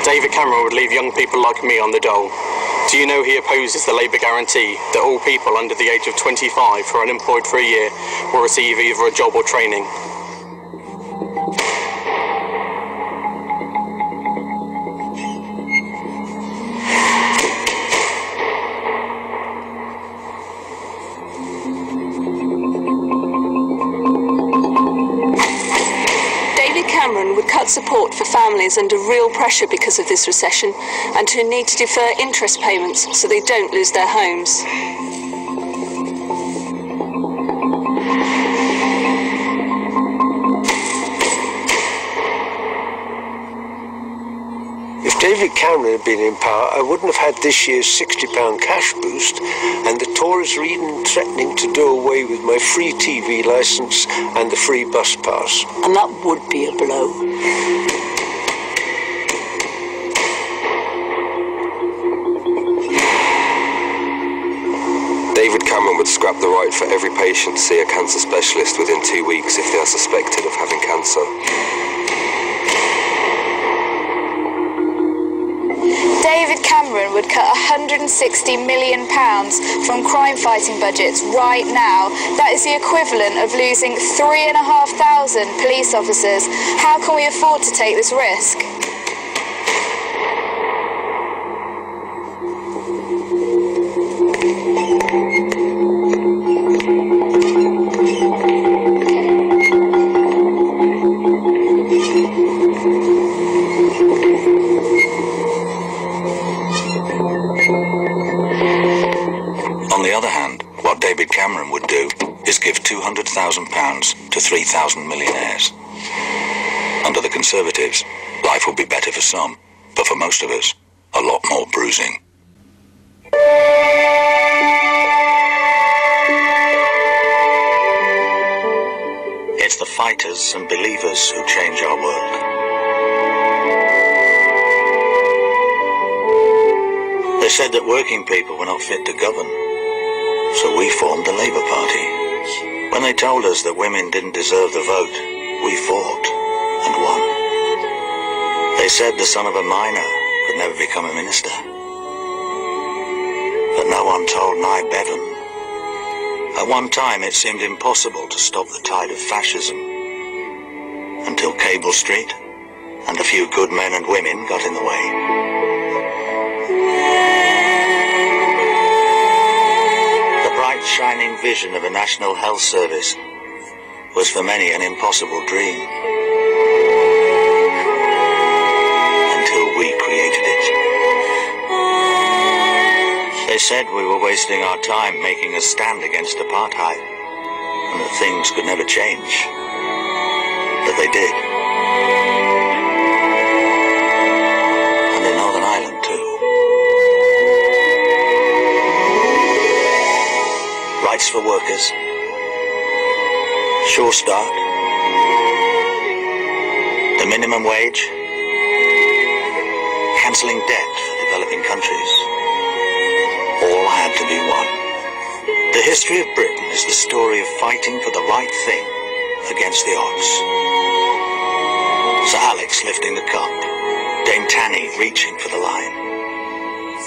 David Cameron would leave young people like me on the dole. Do you know he opposes the Labour guarantee that all people under the age of 25 who are unemployed for a year will receive either a job or training? Cameron would cut support for families under real pressure because of this recession and who need to defer interest payments so they don't lose their homes. If David Cameron had been in power, I wouldn't have had this year's £60 cash boost, and the Tories are even threatening to do away with my free TV licence and the free bus pass. And that would be a blow. David Cameron would scrap the right for every patient to see a cancer specialist within 2 weeks if they are suspected of having cancer. David Cameron would cut £160 million from crime-fighting budgets right now. That is the equivalent of losing 3,500 police officers. How can we afford to take this risk? On the other hand, what David Cameron would do is give £200,000 to 3,000 millionaires. Under the Conservatives, life would be better for some, but for most of us, a lot more bruising. It's the fighters and believers who change our world. They said that working people were not fit to govern, so we formed the Labour Party. When they told us that women didn't deserve the vote, we fought and won. They said the son of a miner could never become a minister. But no one told Nye Bevan. At one time it seemed impossible to stop the tide of fascism, until Cable Street and a few good men and women got in the way. Shining vision of a national health service was for many an impossible dream, until we created it. They said we were wasting our time making a stand against apartheid, and that things could never change, but they did. And in Northern Ireland too. Rights for workers, Sure Start, the minimum wage, cancelling debt for developing countries, all had to be won. The history of Britain is the story of fighting for the right thing against the odds. Sir Alex lifting the cup, Dame Tanny reaching for the line,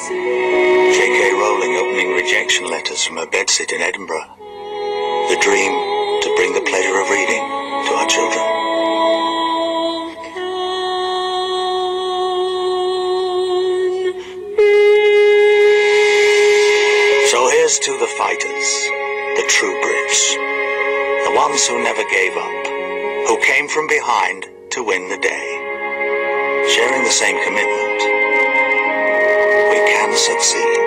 J.K. Rowling opening rejection letters from her bedsit in Edinburgh. The dream to bring the pleasure of reading to our children. So here's to the fighters, the true Brits, the ones who never gave up, who came from behind to win the day. Sharing the same commitment, we can succeed.